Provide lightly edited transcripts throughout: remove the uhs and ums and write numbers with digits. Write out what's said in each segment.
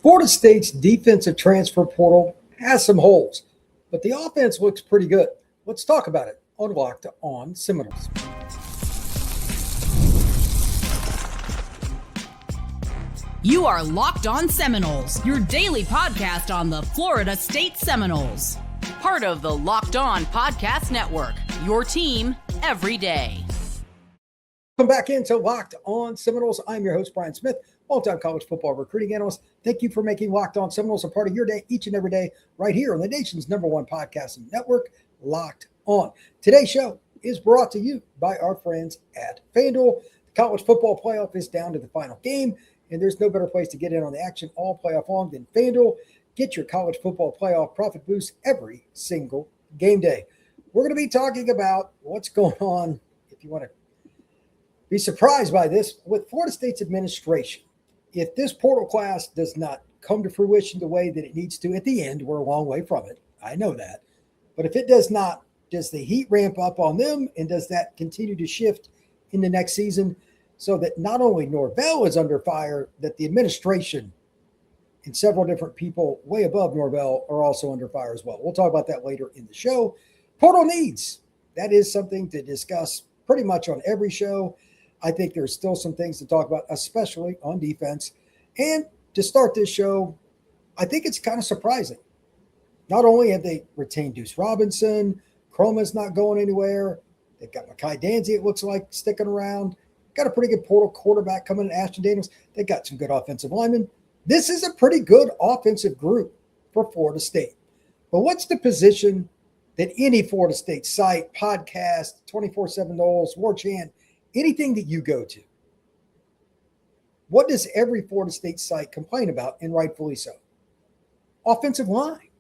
Florida State's defensive transfer portal has some holes, but the offense looks pretty good. Let's talk about it on Locked On Seminoles. You are Locked On Seminoles, your daily podcast on the Florida State Seminoles. Part of the Locked On Podcast Network, your team every day. Welcome back into Locked On Seminoles. I'm your host, Brian Smith, longtime college football recruiting analyst. Thank you for making Locked On Seminoles a part of your day each and every day right here on the nation's #1 podcasting network, Locked On. Today's show is brought to you by our friends at FanDuel. The college football playoff is down to the final game, and there's no better place to get in on the action all playoff long than FanDuel. Get your college football playoff profit boost every single game day. We're going to be talking about what's going on, if you want to be surprised by this, with Florida State's administration. If this portal class does not come to fruition the way that it needs to at the end, we're a long way from it. I know that. But if it does not, does the heat ramp up on them, and does that continue to shift in the next season so that not only Norvell is under fire, that the administration and several different people way above Norvell are also under fire as well? We'll talk about that later in the show. Portal needs. That is something to discuss pretty much on every show. I think there's still some things to talk about, especially on defense. And to start this show, I think it's kind of surprising. Not only have they retained Deuce Robinson, Chroma's not going anywhere. They've got Makai Danzy, it looks like, sticking around. Got a pretty good portal quarterback coming in, Ashton Daniels. They got some good offensive linemen. This is a pretty good offensive group for Florida State. But what's the position that any Florida State site, podcast, 24/7 Noles, War Chant, anything that you go to, what does every Florida State site complain about, and rightfully so? Offensive line.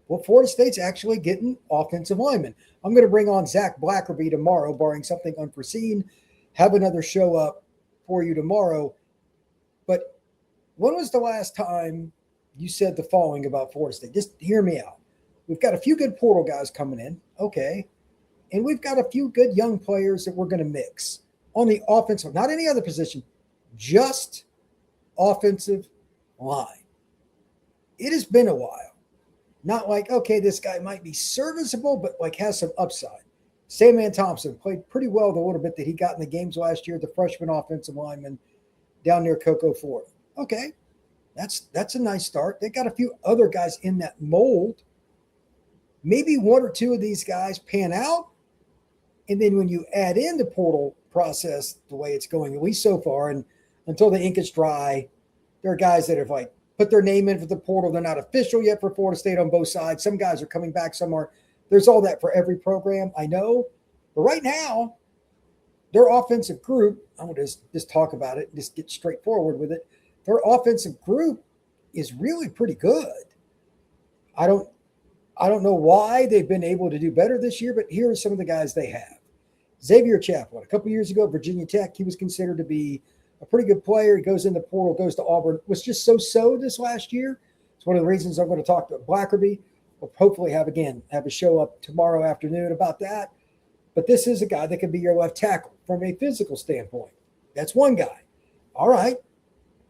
Well, Florida State's actually getting offensive linemen. I'm going to bring on Zach Blackerby tomorrow, barring something unforeseen. Have another show up for you tomorrow. But when was the last time you said the following about Florida State? Just hear me out. We've got a few good portal guys coming in. Okay. And we've got a few good young players that we're going to mix on the offensive, not any other position, just offensive line. It has been a while. Not like, okay, this guy might be serviceable, but like has some upside. Sandman Thompson played pretty well the little bit that he got in the games last year, the freshman offensive lineman down near Cocoa, Florida. Okay, that's a nice start. They got a few other guys in that mold. Maybe one or two of these guys pan out. And then when you add in the portal process, the way it's going, at least so far, and until the ink is dry, there are guys that have like put their name in for the portal. They're not official yet for Florida State on both sides. Some guys are coming back, some are. There's all that for every program, I know. But right now, their offensive group, I'm going to just talk about it and just get straightforward with it. Their offensive group is really pretty good. I don't know why they've been able to do better this year, but here are some of the guys they have. Xavier Chaplin, a couple years ago, Virginia Tech, he was considered to be a pretty good player. He goes in the portal, goes to Auburn, was just so this last year. It's one of the reasons I'm going to talk to Blackerby. We'll hopefully have a show up tomorrow afternoon about that. But this is a guy that can be your left tackle from a physical standpoint. That's one guy. All right.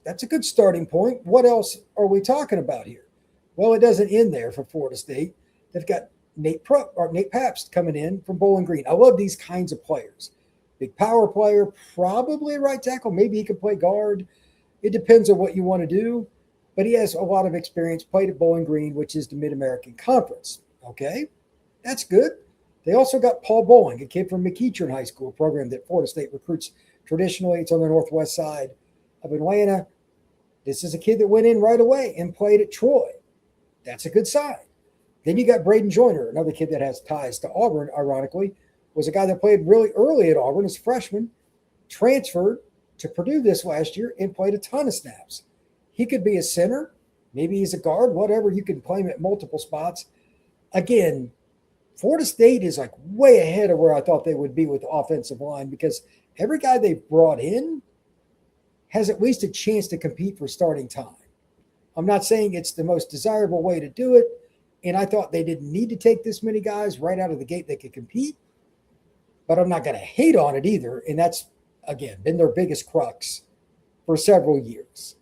That's a good starting point. What else are we talking about here? Well, it doesn't end there for Florida State. They've got Nate Pabst coming in from Bowling Green. I love these kinds of players. Big power player, probably a right tackle. Maybe he could play guard. It depends on what you want to do. But he has a lot of experience, played at Bowling Green, which is the Mid-American Conference. Okay, that's good. They also got Paul Bowling, a kid from McEachern High School, a program that Florida State recruits traditionally. It's on the northwest side of Atlanta. This is a kid that went in right away and played at Troy. That's a good sign. Then you got Braden Joyner, another kid that has ties to Auburn, ironically, was a guy that played really early at Auburn as a freshman, transferred to Purdue this last year and played a ton of snaps. He could be a center. Maybe he's a guard, whatever. You can play him at multiple spots. Again, Florida State is like way ahead of where I thought they would be with the offensive line, because every guy they've brought in has at least a chance to compete for starting time. I'm not saying it's the most desirable way to do it, and I thought they didn't need to take this many guys right out of the gate that could compete, but I'm not going to hate on it either, and that's, again, been their biggest crux for several years.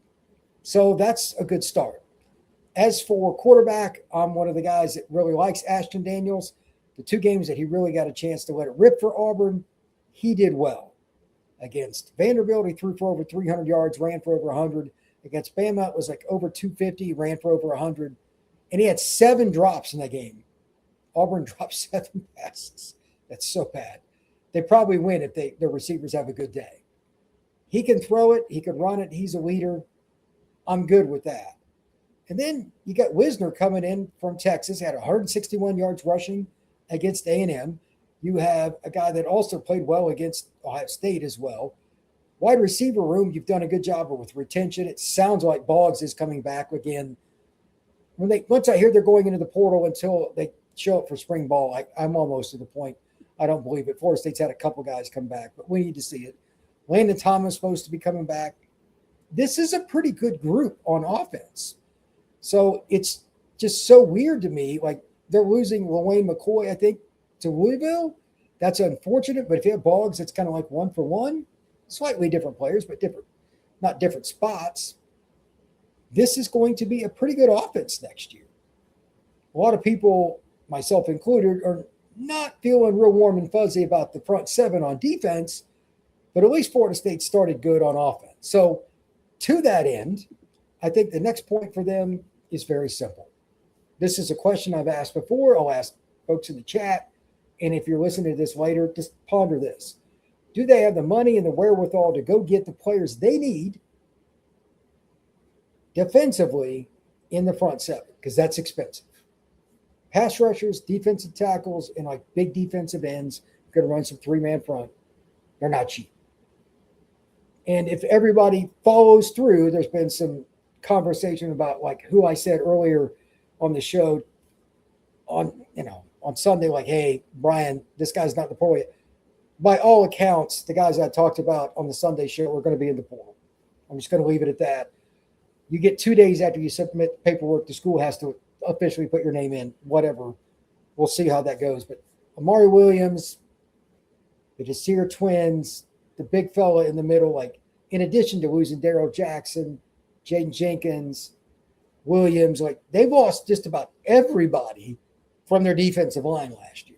So that's a good start. As for quarterback, I'm one of the guys that really likes Ashton Daniels. The 2 games that he really got a chance to let it rip for Auburn, he did well. Against Vanderbilt, he threw for over 300 yards, ran for over 100. Against Bama, it was like over 250, ran for over 100. And he had 7 drops in that game. Auburn dropped 7 passes. That's so bad. They probably win if their receivers have a good day. He can throw it. He can run it. He's a leader. I'm good with that. And then you got Wisner coming in from Texas, had 161 yards rushing against A&M. You have a guy that also played well against Ohio State as well. Wide receiver room, you've done a good job with retention. It sounds like Boggs is coming back again. Once I hear they're going into the portal until they show up for spring ball, I'm almost to the point I don't believe it. Florida State's had a couple guys come back, but we need to see it. Landon Thomas is supposed to be coming back. This is a pretty good group on offense. So it's just so weird to me. Like, they're losing Lawayne McCoy, I think, to Louisville. That's unfortunate, but if you have Boggs, it's kind of like 1-for-1. Slightly different players, but not different spots. This is going to be a pretty good offense next year. A lot of people, myself included, are not feeling real warm and fuzzy about the front 7 on defense, but at least Florida State started good on offense. So to that end, I think the next point for them is very simple. This is a question I've asked before. I'll ask folks in the chat. And if you're listening to this later, just ponder this. Do they have the money and the wherewithal to go get the players they need defensively in the front 7? Because that's expensive. Pass rushers, defensive tackles, and like big defensive ends, going to run some 3-man front. They're not cheap. And if everybody follows through, there's been some conversation about like who I said earlier on the show on Sunday, like, hey, Brian, this guy's not in the portal yet. By all accounts, the guys I talked about on the Sunday show are going to be in the portal. I'm just going to leave it at that. You get 2 days after you submit paperwork, the school has to officially put your name in, whatever. We'll see how that goes. But Amaree Williams, the Desir twins, the big fella in the middle, like, in addition to losing Darrell Jackson, Jaden Jenkins, Williams, like, they've lost just about everybody from their defensive line last year.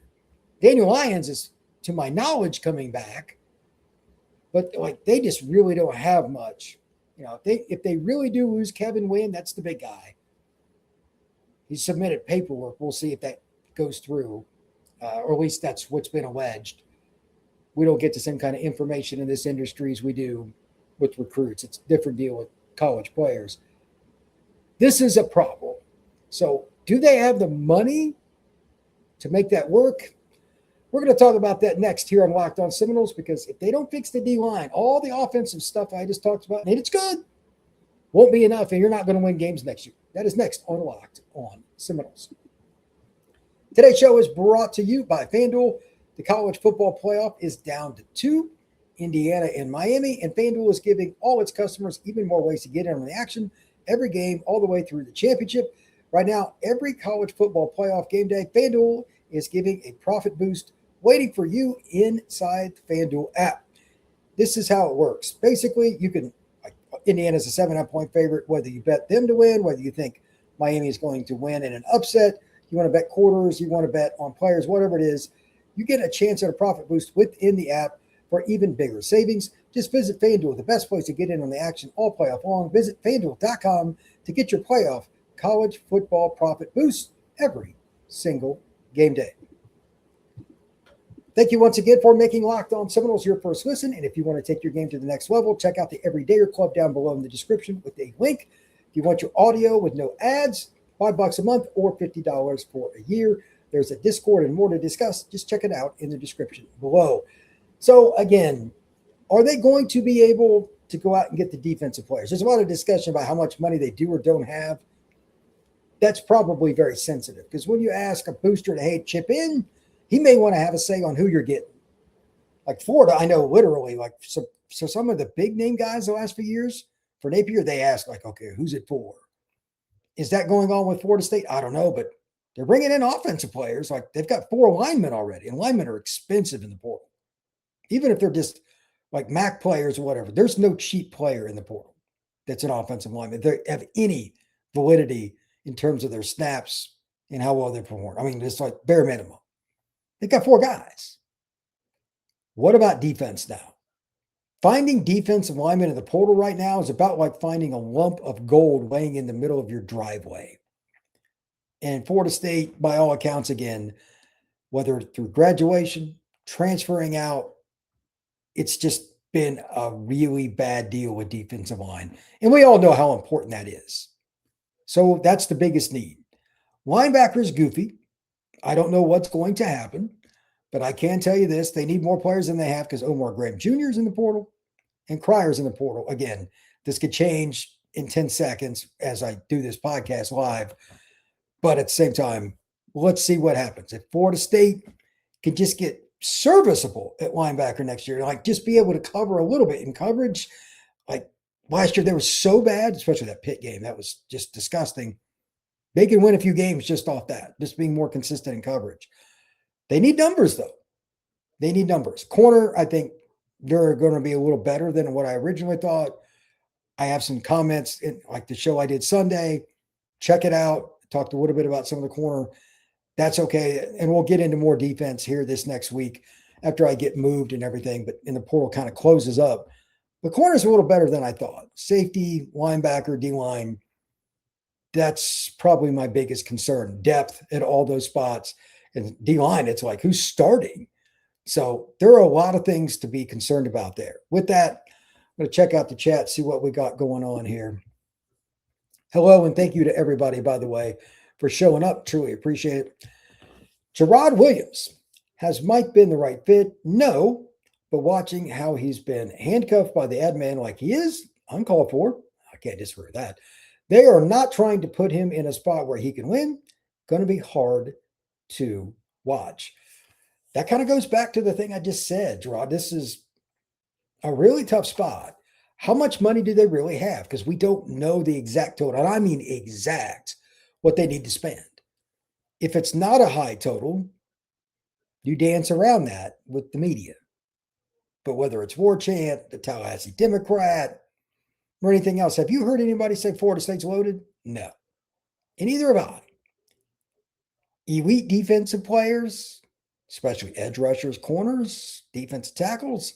Daniel Lyons is, to my knowledge, coming back, but like, they just really don't have much. If they really do lose Kevin Wynn, that's the big guy. He submitted paperwork. We'll see if that goes through, or at least that's what's been alleged. We don't get the same kind of information in this industry as we do with recruits. It's a different deal with college players. This is a problem. So do they have the money to make that work? We're going to talk about that next here on Locked On Seminoles, because if they don't fix the D-line, all the offensive stuff I just talked about, and it's good, won't be enough, and you're not going to win games next year. That is next on Locked On Seminoles. Today's show is brought to you by FanDuel. The college football playoff is down to 2, Indiana and Miami, and FanDuel is giving all its customers even more ways to get in on the action every game all the way through the championship. Right now, every college football playoff game day, FanDuel is giving a profit boost waiting for you inside the FanDuel app. This is how it works. Basically, you can, like, Indiana's a 7.5-point favorite, whether you bet them to win, whether you think Miami is going to win in an upset, you want to bet quarters, you want to bet on players, whatever it is, you get a chance at a profit boost within the app for even bigger savings. Just visit FanDuel, the best place to get in on the action all playoff long. Visit FanDuel.com to get your playoff college football profit boost every single game day. Thank you once again for making Locked On Seminoles your first listen. And if you want to take your game to the next level, check out the Everydayer Club down below in the description with a link. If you want your audio with no ads, $5 a month or $50 for a year. There's a Discord and more to discuss. Just check it out in the description below. So again, are they going to be able to go out and get the defensive players? There's a lot of discussion about how much money they do or don't have. That's probably very sensitive, because when you ask a booster to, hey, chip in, he may want to have a say on who you're getting. Like Florida, I know literally, like, so some of the big name guys the last few years for Napier, they ask, like, okay, who's it for? Is that going on with Florida State? I don't know, but they're bringing in offensive players. Like, they've got 4 linemen already, and linemen are expensive in the portal. Even if they're just like MAC players or whatever, there's no cheap player in the portal. that's an offensive lineman. They have any validity in terms of their snaps and how well they perform. I mean, it's like bare minimum. They got 4 guys. What about defense now? Finding defensive linemen in the portal right now is about like finding a lump of gold laying in the middle of your driveway. And Florida State, by all accounts, again, whether through graduation, transferring out, it's just been a really bad deal with defensive line. And we all know how important that is. So that's the biggest need. Linebacker is goofy. I don't know what's going to happen, but I can tell you this. They need more players than they have because Omar Graham Jr. is in the portal and Cryer's in the portal. Again, this could change in 10 seconds as I do this podcast live. But at the same time, let's see what happens. If Florida State can just get serviceable at linebacker next year, like just be able to cover a little bit in coverage. Like last year, they were so bad, especially that Pitt game. That was just disgusting. They can win a few games just off that, just being more consistent in coverage. They need numbers, though. They need numbers. Corner, I think they're going to be a little better than what I originally thought. I have some comments in like the show I did Sunday. Check it out. Talked a little bit about some of the corner. That's okay. And we'll get into more defense here this next week after I get moved and everything. But in the portal kind of closes up. The corner's a little better than I thought. Safety, linebacker, D-line. That's probably my biggest concern. Depth at all those spots. And D-line, it's like, who's starting? So there are a lot of things to be concerned about there. With that, I'm going to check out the chat, see what we got going on here. Hello, and thank you to everybody, by the way, for showing up. Truly appreciate it. Gerard Williams, has Mike been the right fit? No, but watching how he's been handcuffed by the ad man like he is, uncalled for. I can't disagree with that. They are not trying to put him in a spot where he can win. Going to be hard to watch. That kind of goes back to the thing I just said, Gerard. This is a really tough spot. How much money do they really have? Because we don't know the exact total. And I mean exact what they need to spend. If it's not a high total, you dance around that with the media. But whether it's War Chant, the Tallahassee Democrat, or anything else, have you heard anybody say Florida State's loaded? No. And neither have I. Elite defensive players, especially edge rushers, corners, defensive tackles,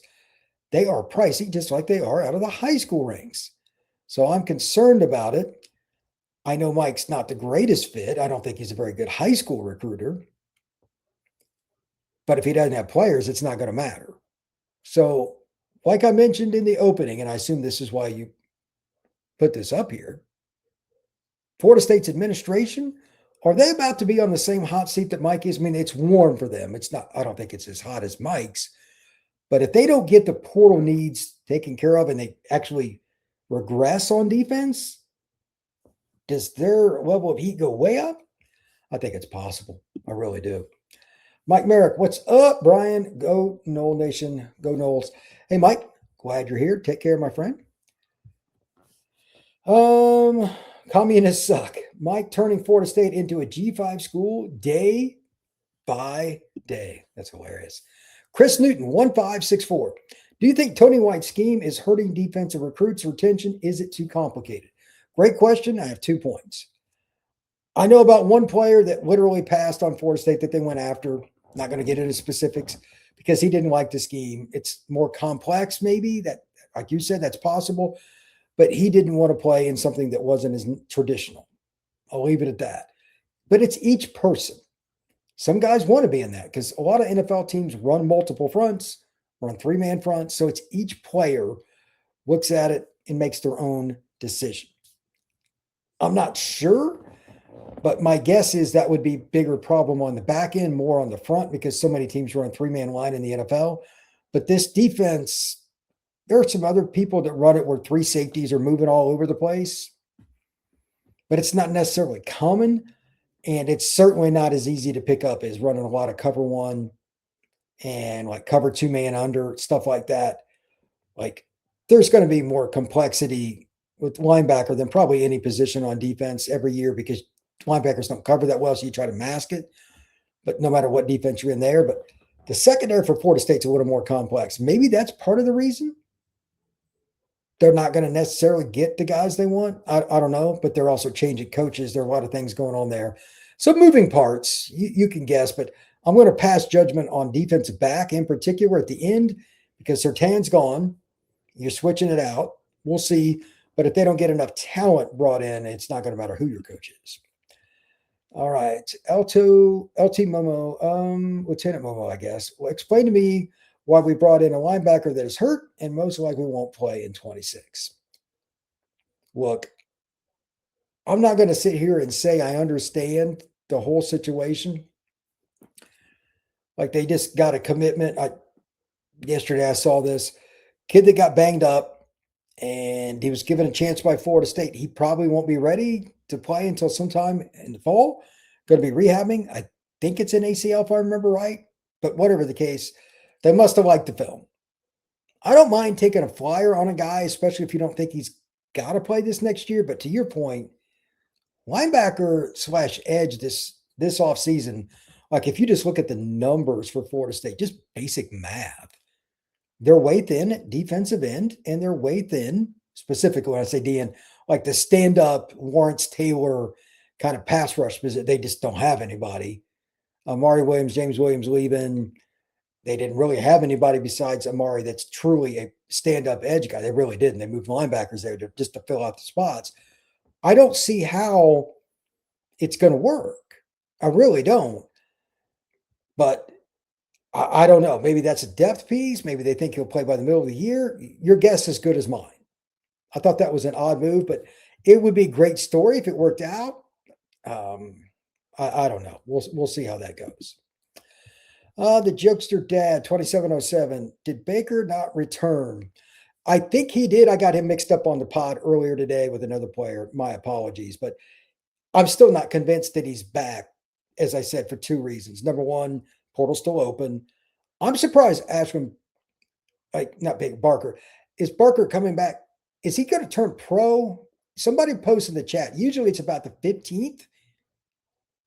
they are pricey just like they are out of the high school ranks. So I'm concerned about it. I know Mike's not the greatest fit. I don't think he's a very good high school recruiter. But if he doesn't have players, it's not going to matter. So like I mentioned in the opening, and I assume this is why you put this up here, Florida State's administration, are they about to be on the same hot seat that Mike is? I mean, it's warm for them. It's not, I don't think it's as hot as Mike's. But if they don't get the portal needs taken care of and they actually regress on defense, does their level of heat go way up? I think it's possible. I really do. Mike Merrick, what's up, Brian? Go Noel Nation. Go Noles. Hey, Mike, glad you're here. Take care, my friend. Communists suck. Mike turning Florida State into a G5 school day by day. That's hilarious. Chris Newton, 1564. Do you think Tony White's scheme is hurting defensive recruits' retention? Is it too complicated? Great question. I have 2 points. I know about one player that literally passed on Florida State that they went after. Not going to get into specifics because he didn't like the scheme. It's more complex, maybe, that, like you said, that's possible. But he didn't want to play in something that wasn't as traditional. I'll leave it at that. But it's each person. Some guys want to be in that because a lot of NFL teams run multiple fronts, run 3-man fronts. So it's each player looks at it and makes their own decision. I'm not sure, but my guess is that would be a bigger problem on the back end, more on the front, because so many teams run 3-man line in the NFL. But this defense, there are some other people that run it where 3 safeties are moving all over the place, but it's not necessarily common. And it's certainly not as easy to pick up as running a lot of cover 1 and like cover 2-man under, stuff like that. Like there's going to be more complexity with linebacker than probably any position on defense every year because linebackers don't cover that well. So you try to mask it, but no matter what defense you're in there. But the secondary for Florida State's a little more complex. Maybe that's part of the reason. they're not going to necessarily get the guys they want. I don't know, but they're also changing coaches. There are a lot of things going on there. So moving parts, you can guess, but I'm going to pass judgment on defensive back in particular at the end because Surtain's gone. You're switching it out. We'll see. But if they don't get enough talent brought in, it's not going to matter who your coach is. All right. LT Momo, Lieutenant Momo, I guess. Well, explain to me why we brought in a linebacker that is hurt and most likely won't play in 26. Look, I'm not going to sit here and say I understand the whole situation. Like they just got a commitment. Yesterday I saw this kid that got banged up and he was given a chance by Florida State. He probably won't be ready to play until sometime in the fall. Going to be rehabbing. I think it's an ACL if I remember right. But whatever the case, they must have liked the film. I don't mind taking a flyer on a guy, especially if you don't think he's got to play this next year. But to your point, linebacker / edge this offseason, like if you just look at the numbers for Florida State, just basic math, they're way thin at defensive end, and they're way thin, specifically when I say DN, like the stand-up Lawrence Taylor kind of pass rush visit. They just don't have anybody. Amaree Williams, James Williams leaving. They didn't really have anybody besides Amaree that's truly a stand-up edge guy. They really didn't. They moved linebackers there just to fill out the spots. I don't see how it's going to work. I really don't. But I don't know. Maybe that's a depth piece. Maybe they think he'll play by the middle of the year. Your guess is as good as mine. I thought that was an odd move, but it would be a great story if it worked out. I don't know. We'll see how that goes. The Jokester Dad, 2707. Did Baker not return? I think he did. I got him mixed up on the pod earlier today with another player. My apologies, but I'm still not convinced that he's back, as I said, for two reasons. Number one, portal's still open. I'm surprised Ashton, Barker. Is Barker coming back? Is he going to turn pro? Somebody posted in the chat. Usually it's about the 15th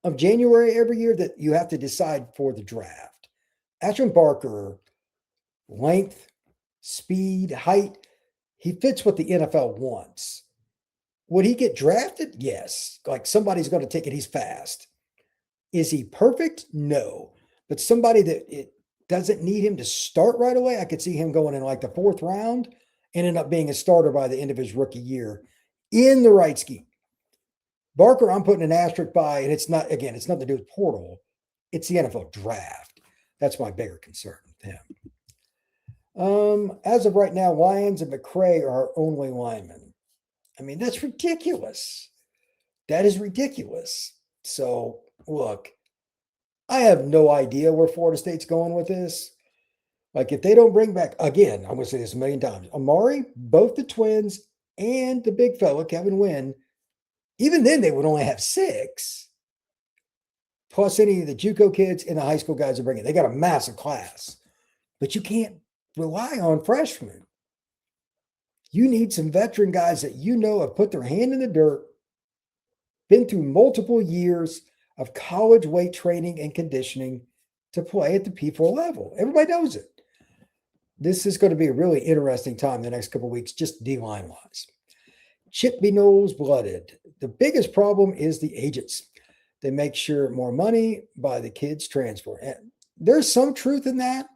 of January every year that you have to decide for the draft. Ashton Barker, length, speed, height, he fits what the NFL wants. Would he get drafted? Yes. Like somebody's going to take it. He's fast. Is he perfect? No. But somebody that it doesn't need him to start right away, I could see him going in like the 4th round and end up being a starter by the end of his rookie year in the right scheme. Barker, I'm putting an asterisk by, and it's nothing to do with portal. It's the NFL draft. That's my bigger concern with him. As of right now, Lyons and McCray are our only linemen. I mean, that's ridiculous. That is ridiculous. So, look, I have no idea where Florida State's going with this. Like, if they don't bring back, again, I'm going to say this a million times, Amaree, both the twins and the big fella, Kevin Wynn, even then they would only have 6, plus any of the JUCO kids and the high school guys are bringing. They got a massive class, but you can't rely on freshmen. You need some veteran guys that you know have put their hand in the dirt, been through multiple years of college weight training and conditioning to play at the P4 level. Everybody knows it. This is going to be a really interesting time the next couple of weeks, just D-line wise. Chip be nose-blooded. The biggest problem is the agents. They make sure more money by the kids transfer. And there's some truth in that.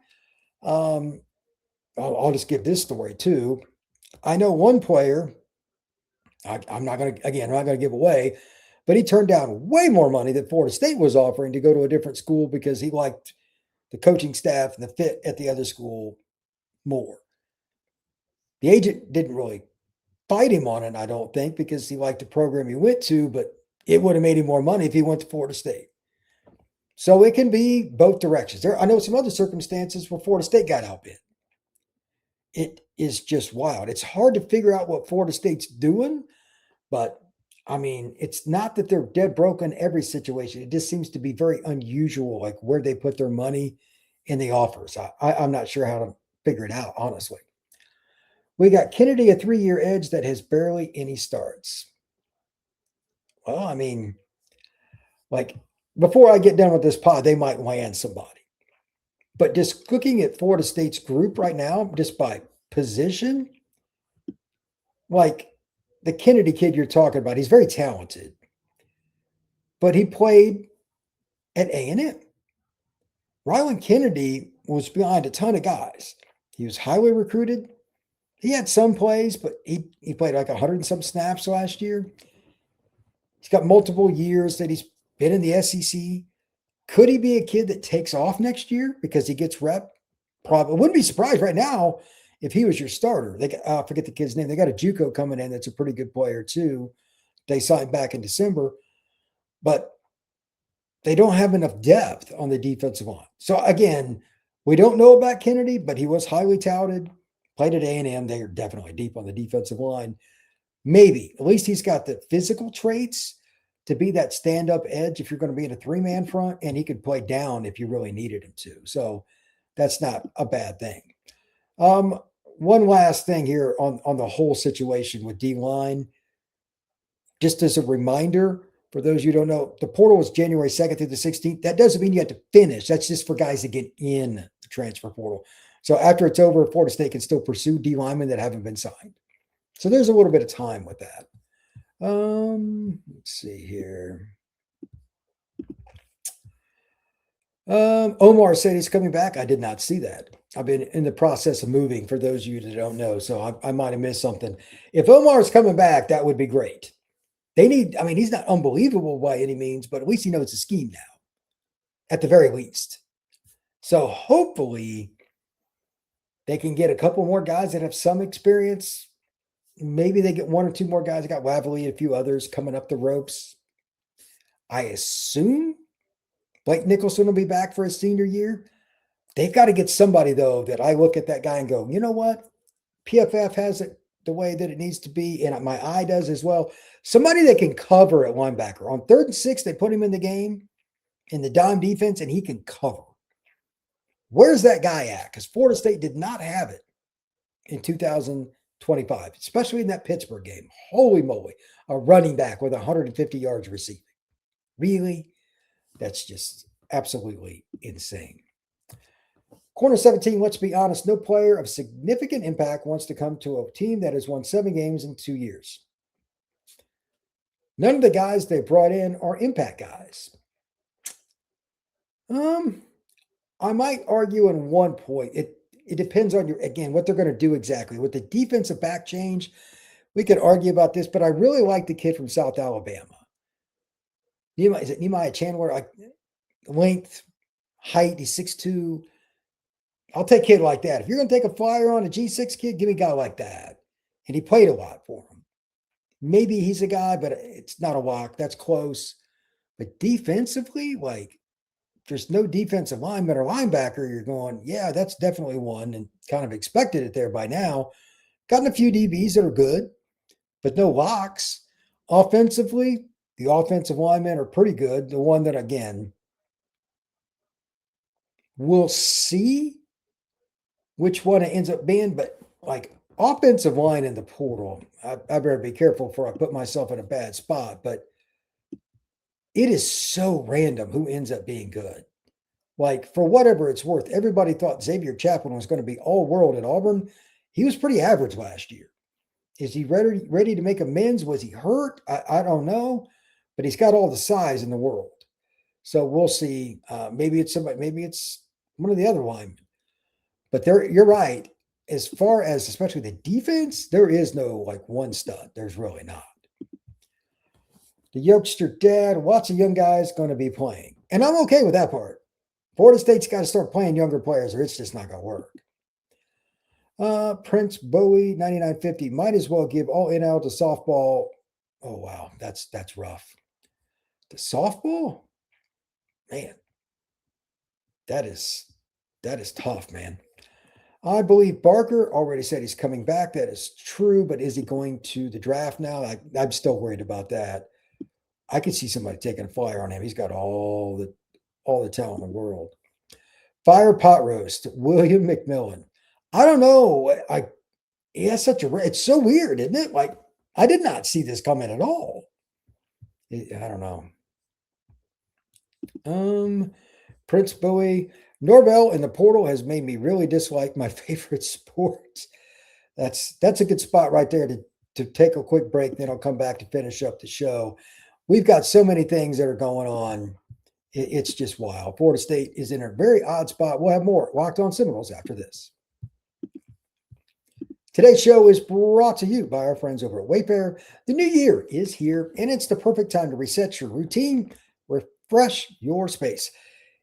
I'll just give this story too. I know one player, I'm not going to give away, but he turned down way more money than Florida State was offering to go to a different school because he liked the coaching staff and the fit at the other school more. The agent didn't really fight him on it, I don't think, because he liked the program he went to, but it would have made him more money if he went to Florida State. So it can be both directions. I know some other circumstances where Florida State got outbid. It is just wild. It's hard to figure out what Florida State's doing, but I mean, it's not that they're dead broke in every situation. It just seems to be very unusual, like where they put their money in the offers. I'm not sure how to figure it out, honestly. We got Kennedy, a 3-year edge that has barely any starts. Well, I mean, like before I get done with this pod, they might land somebody. But just looking at Florida State's group right now, just by position, like the Kennedy kid you're talking about, he's very talented, but he played at A&M. Ryland Kennedy was behind a ton of guys. He was highly recruited. He had some plays, but he played like 100 and some snaps last year. He's got multiple years that he's been in the SEC. Could he be a kid that takes off next year because he gets rep? Probably. Wouldn't be surprised right now if he was your starter. I forget the kid's name. They got a JUCO coming in that's a pretty good player too. They signed back in December, but they don't have enough depth on the defensive line. So again, we don't know about Kennedy, but he was highly touted. Played at A&M. They are definitely deep on the defensive line. Maybe. At least he's got the physical traits to be that stand-up edge if you're going to be in a three-man front, and he could play down if you really needed him to. So that's not a bad thing. One last thing here on the whole situation with D-line. Just as a reminder, for those of you who don't know, the portal is January 2nd through the 16th. That doesn't mean you have to finish. That's just for guys to get in the transfer portal. So after it's over, Florida State can still pursue D linemen that haven't been signed. So there's a little bit of time with that. Let's see here. Omar said he's coming back. I did not see that. I've been in the process of moving, for those of you that don't know, so I might have missed something. If Omar is coming back, that would be great. He's not unbelievable by any means, but at least he knows the scheme now, at the very least. So hopefully they can get a couple more guys that have some experience. Maybe they get one or two more guys. They got Waverly and a few others coming up the ropes. I assume Blake Nicholson will be back for his senior year. They've got to get somebody, though, that I look at that guy and go, you know what? PFF has it the way that it needs to be, and my eye does as well. Somebody that can cover at linebacker. On 3rd and 6, they put him in the game in the dime defense, and he can cover. Where's that guy at? Because Florida State did not have it in 2025, especially in that Pittsburgh game. Holy moly, a running back with 150 yards receiving. Really? That's just absolutely insane. Corner 17, let's be honest, no player of significant impact wants to come to a team that has won 7 games in 2 years. None of the guys they brought in are impact guys. I might argue in one point. It depends on what they're going to do exactly. With the defensive back change, we could argue about this, but I really like the kid from South Alabama. Is it Nehemiah Chandler? Length, height, he's 6'2". I'll take a kid like that. If you're going to take a flyer on a G6 kid, give me a guy like that. And he played a lot for him. Maybe he's a guy, but it's not a lock. That's close. But defensively, there's no defensive lineman or linebacker. You're going, yeah, that's definitely one, and kind of expected it there by now. Gotten a few DBs that are good, but no locks. Offensively, the offensive linemen are pretty good. The one that, again, we'll see which one it ends up being, but offensive line in the portal, I better be careful before I put myself in a bad spot, but it is so random who ends up being good. For whatever it's worth, everybody thought Xavier Chaplin was going to be all world at Auburn. He was pretty average last year. Is he ready to make amends? Was he hurt? I don't know, but he's got all the size in the world. So we'll see. Maybe it's somebody, maybe it's one of the other linemen. But you're right. As far as especially the defense, there is no one stud. There's really not. The youngster dad, lots of young guys going to be playing. And I'm okay with that part. Florida State's got to start playing younger players or it's just not going to work. Prince Bowie, 9950, might as well give all NL to softball. Oh, wow. That's rough. The softball? Man, that is tough, man. I believe Barker already said he's coming back. That is true, but is he going to the draft now? I'm still worried about that. I could see somebody taking a flyer on him. He's got all the talent in the world. Fire pot roast, William McMillan. I don't know. He has it's so weird, isn't it? I did not see this coming at all. I don't know. Prince Bowie, Norvell in the portal has made me really dislike my favorite sport. That's a good spot right there to to take a quick break. Then I'll come back to finish up the show. We've got so many things that are going on. It's just wild. Florida State is in a very odd spot. We'll have more Locked On Seminoles after this. Today's show is brought to you by our friends over at Wayfair. The new year is here, and it's the perfect time to reset your routine, refresh your space.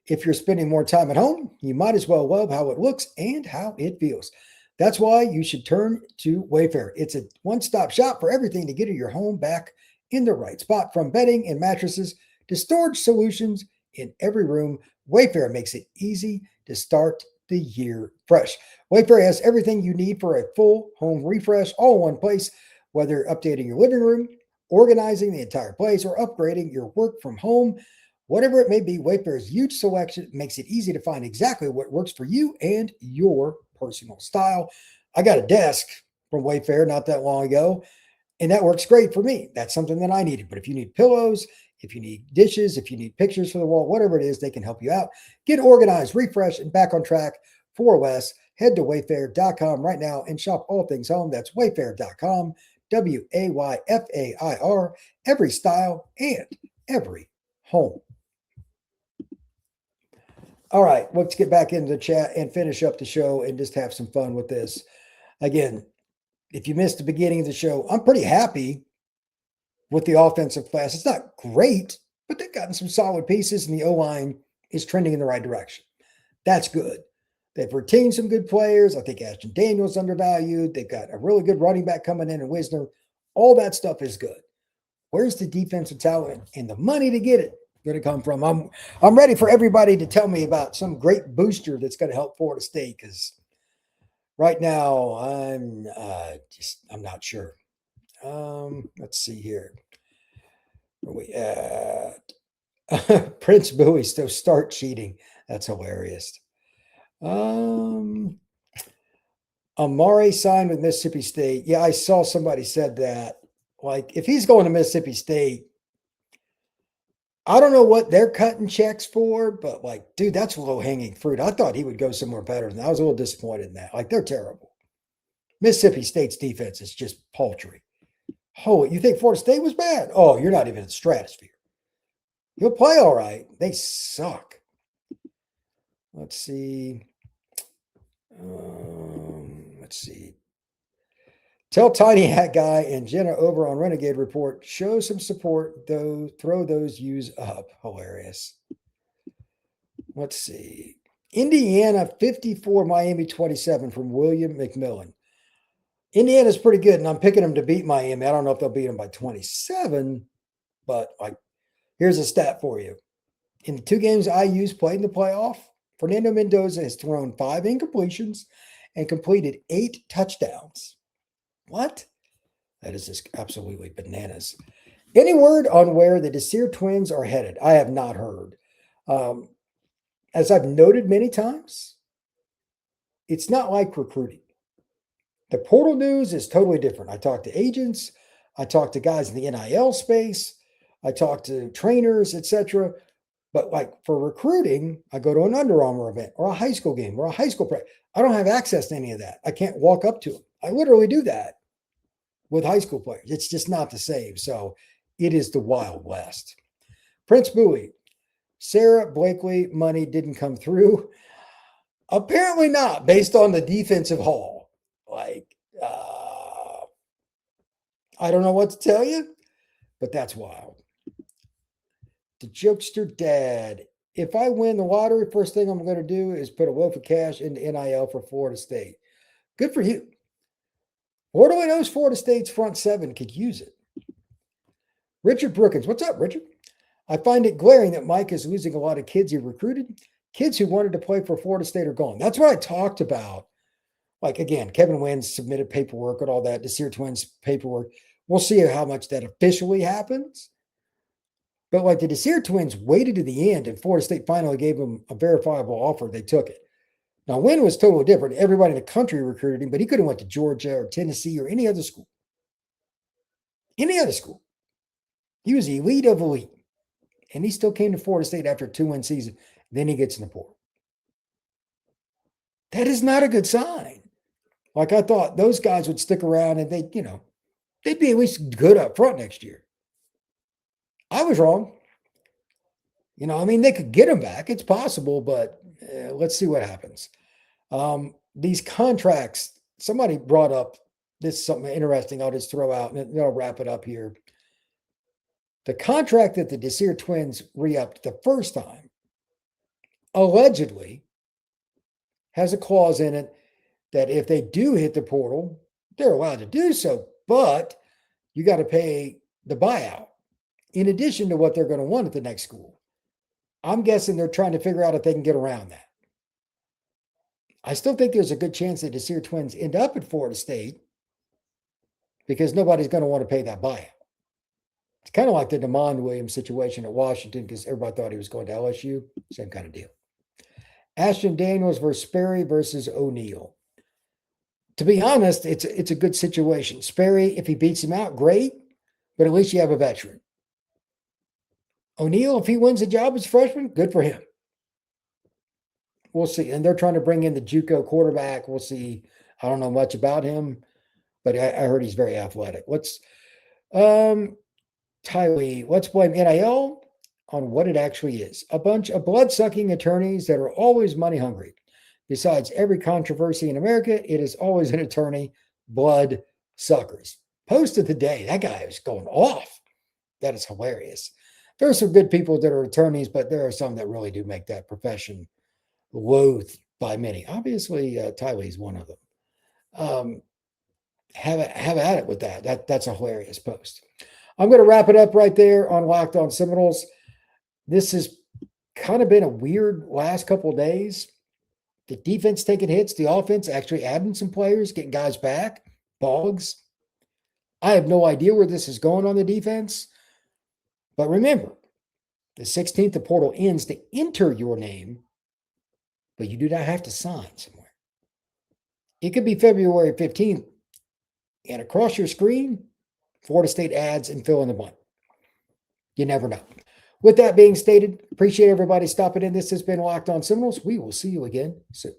If you're spending more time at home, you might as well love how it looks and how it feels. That's why you should turn to Wayfair. It's a one-stop shop for everything to get your home back in the right spot, from bedding and mattresses to storage solutions in every room. Wayfair makes it easy to start the year fresh. Wayfair has everything you need for a full home refresh, all in one place. Whether updating your living room, organizing the entire place, or upgrading your work from home, whatever it may be, Wayfair's huge selection makes it easy to find exactly what works for you and your personal style. I got a desk from Wayfair not that long ago, and that works great for me. That's something that I needed. But if you need pillows, if you need dishes, if you need pictures for the wall, whatever it is, they can help you out. Get organized, refresh, and back on track for less. Head to wayfair.com right now and shop all things home. That's wayfair.com, Wayfair, every style and every home. All right, let's get back into the chat and finish up the show and just have some fun with this. Again, if you missed the beginning of the show, I'm pretty happy with the offensive class. It's not great, but they've gotten some solid pieces, and the O-line is trending in the right direction. That's good. They've retained some good players. I think Ashton Daniels undervalued. They've got a really good running back coming in Wisner. All that stuff is good. Where's the defensive talent and the money to get it going to come from? I'm ready for everybody to tell me about some great booster that's going to help Florida State, because right now I'm not sure. Let's see here. Where we at? Prince Bowie still start cheating. That's hilarious. Amaree signed with Mississippi State. Yeah, I saw somebody said that. Like, if he's going to Mississippi State, I don't know what they're cutting checks for, but like, dude, that's low-hanging fruit. I thought he would go somewhere better than that. I was a little disappointed in that. Like, they're terrible. Mississippi State's defense is just paltry. Oh, you think Florida State was bad? Oh, you're not even in the stratosphere. You'll play all right. They suck. Let's see. Tell Tiny Hat Guy and Jenna over on Renegade Report, show some support, though. Throw those U's up. Hilarious. Let's see. Indiana 54, Miami 27 from William McMillan. Indiana's pretty good, and I'm picking them to beat Miami. I don't know if they'll beat them by 27, but like, here's a stat for you. In the 2 games IU's played in the playoff, Fernando Mendoza has thrown 5 incompletions and completed 8 touchdowns. What? That is just absolutely bananas. Any word on where the Desir twins are headed? I have not heard. As I've noted many times, it's not like recruiting. The portal news is totally different. I talk to agents. I talk to guys in the NIL space. I talk to trainers, etc. But like for recruiting, I go to an Under Armour event or a high school game or a high school practice. I don't have access to any of that. I can't walk up to them. I literally do that with high school players. It's just not the same. So it is the Wild West. Prince Bowie, Sarah Blakely money didn't come through. Apparently not, based on the defensive haul. Like, I don't know what to tell you, but that's wild. The jokester dad. If I win the lottery, first thing I'm going to do is put a loaf of cash into NIL for Florida State. Good for you. Lord only knows Florida State's front 7 could use it. Richard Brookins. What's up, Richard? I find it glaring that Mike is losing a lot of kids he recruited. Kids who wanted to play for Florida State are gone. That's what I talked about. Like, again, Kevin Wynn submitted paperwork and all that. Desir twins paperwork. We'll see how much that officially happens. But like the Desir twins waited to the end, and Florida State finally gave them a verifiable offer. They took it. Now, Wynn was totally different. Everybody in the country recruited him, but he could have went to Georgia or Tennessee or any other school. Any other school. He was elite of elite. And he still came to Florida State after a 2-win season. Then he gets in the portal. That is not a good sign. Like, I thought those guys would stick around and they, they'd be at least good up front next year. I was wrong. They could get him back. It's possible, but let's see what happens. These contracts, somebody brought up this is something interesting. I'll just throw out and then I'll wrap it up here. The contract that the Desir twins re-upped the first time allegedly has a clause in it that if they do hit the portal, they're allowed to do so, but you got to pay the buyout in addition to what they're going to want at the next school. I'm guessing they're trying to figure out if they can get around that. I still think there's a good chance that the Desir twins end up at Florida State because nobody's going to want to pay that buyout. It's kind of like the Amaree Williams situation at Washington because everybody thought he was going to LSU. Same kind of deal. Ashton Daniels versus Sperry versus O'Neal. To be honest, it's a good situation. Sperry, if he beats him out, great, but at least you have a veteran. O'Neal, if he wins the job as a freshman, good for him. We'll see. And they're trying to bring in the JUCO quarterback. We'll see. I don't know much about him, but I heard he's very athletic. Tylee, let's blame NIL on what it actually is. A bunch of blood-sucking attorneys that are always money hungry. Besides every controversy in America, it is always an attorney, blood suckers. Post of the day, that guy is going off. That is hilarious. There are some good people that are attorneys, but there are some that really do make that profession loathed by many. Obviously, Tylee is one of them. Have at it with that. That's a hilarious post. I'm going to wrap it up right there on Locked On Seminoles. This has kind of been a weird last couple of days. The defense taking hits, the offense actually adding some players, getting guys back. Boggs. I have no idea where this is going on the defense. But remember, the 16th, the portal ends to enter your name, but you do not have to sign somewhere. It could be February 15th, and across your screen, Florida State ads and fill in the blank. You never know. With that being stated, appreciate everybody stopping in. This has been Locked On Seminoles. We will see you again soon.